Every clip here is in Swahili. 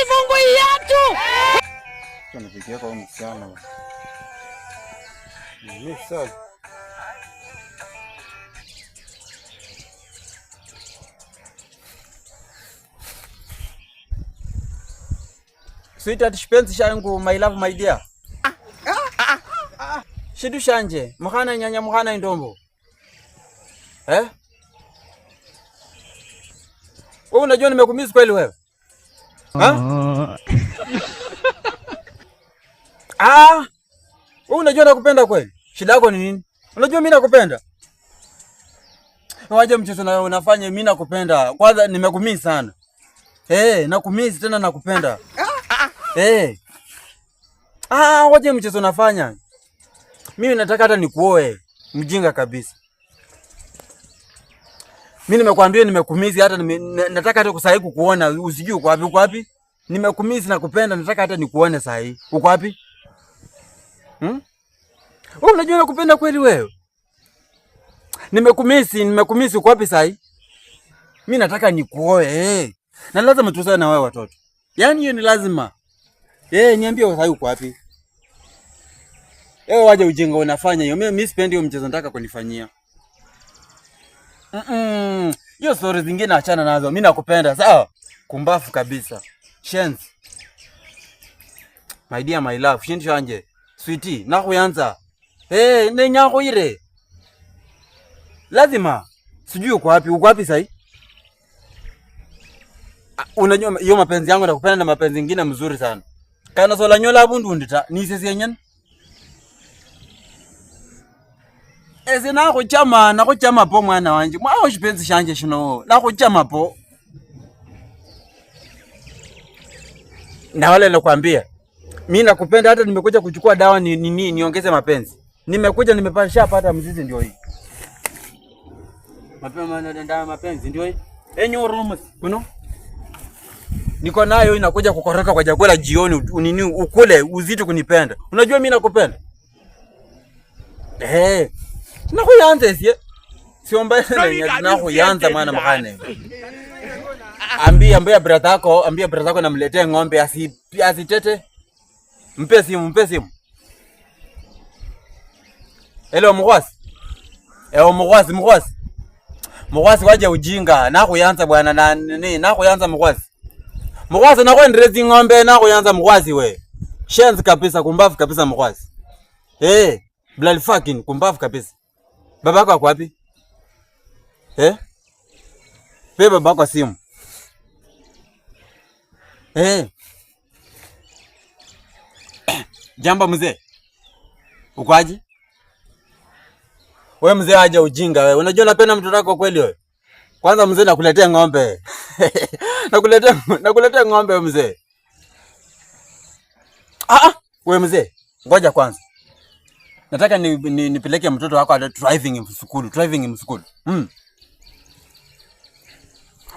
Mungu yetu. Tunapigia kwa msichana. Ni sawa. Sweetheart kipenzi changu, my love, my dear. Shidu shanje, mkhana nyanya mkhana indombo. Wewe unajua nimekumisi kweli wewe? Wewe unajua nakupenda kweli? Shida yako ni nini? Unajua mimi nakupenda. Waje mchezo na unafanya mimi nakupenda. Kwanza nimekumisi sana. Nakumisi tena nakupenda. Waje mchezo nafanya. Mimi nataka hata nikuoe. Mjinga kabisa. Mimi nimekwambia nimekumisi hata nataka hata kusahi kukuona, usijui uko wapi? Nimekumisi na kupenda, nataka hata nikuone sahi. Uko wapi? Wewe unajua nakupenda kweli wewe? Nimekumisi uko wapi sahi? Mimi nataka nikuoe. Na lazima tuzae na wewe watoto. Yaani hiyo ni lazima. Niambie sahi uko wapi? Waje ujinga unafanya hiyo. Mimi sipendi hiyo mchezo, nataka kunifanyia. Hiyo story zingine achana nazo. Mimi nakupenda, sawa? Kumbafu kabisa. Shenzi. My dear, my love, shinti wanje. Sweetie, nakuyanza. Nenyako ire. Lazima. Sijui uko wapi? Uko wapi sahi? Unajua hiyo mapenzi yangu nakupenda na mapenzi mengine mzuri sana. Kana sola nyola abundu ndita. Ni sisi yenyen. Nakuchama po mwana wanje. Mwa shipenzi shanje shino. Nakuchama po. Na wale nakwambia. Mimi nakupenda, hata nimekuja kuchukua dawa niongeze mapenzi. Nimekuja nimepata mzizi ndio hii. Mapema dawa mapenzi ndio hii. Rumus, kuno? Niko nayo inakuja kukoroka kwa chakula jioni, ukule uzito kunipenda. Unajua mimi nakupenda? Nakuyanza sie. Siomba nakuyanza mwana mkane. Ambia brother yako namletee ng'ombe asitete. Mpe simu. Hello mkwasi. Mkwasi waje ujinga. Nakuyanza bwana nakuyanza mkwasi. Mkwasi nakwendelezi ng'ombe nakuyanza mkwasi we. Shenzi kabisa, kumbavu kabisa mkwasi. Blood fucking kumbavu kabisa. Babako ako wapi? Pe babako simu. Jamba mzee. Ukwaje? Wewe mzee aje ujinga wewe. Unajua napenda mtoto wako kweli wewe? Kwanza mzee nakuletea ng'ombe. Nakuletea ng'ombe wewe mzee. Wewe mzee, ngoja kwanza. Nataka nipeleke mtoto wako driving in school.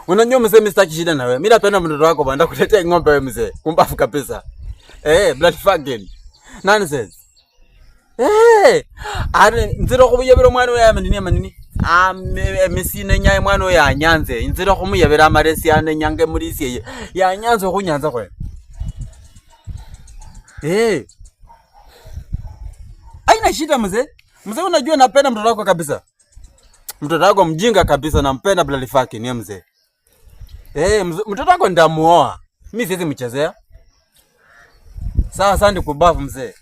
Unajua mzee mimi sitaki shida na wewe. Mimi napenda mtoto wako bwana, nakuletea ng'ombe wewe mzee. Kumbafu kabisa. Blood fucking. Nonsense. Nzira kubuyebera mwana we amanini. Mesine nyaye mwana we yanyanze. Nzira kumuyebera amaresi ane nyange muri siye. Yanyanze kunyanza kwe. Haina shida mzee. Mzee unajua napenda mtoto wako kabisa. Mtoto wako mjinga kabisa, nampenda blood fucking ni mzee. Mtoto wako ndamuoa. Mimi siwezi mchezea. Sawa, asante kubafu mzee.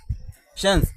Shenzi.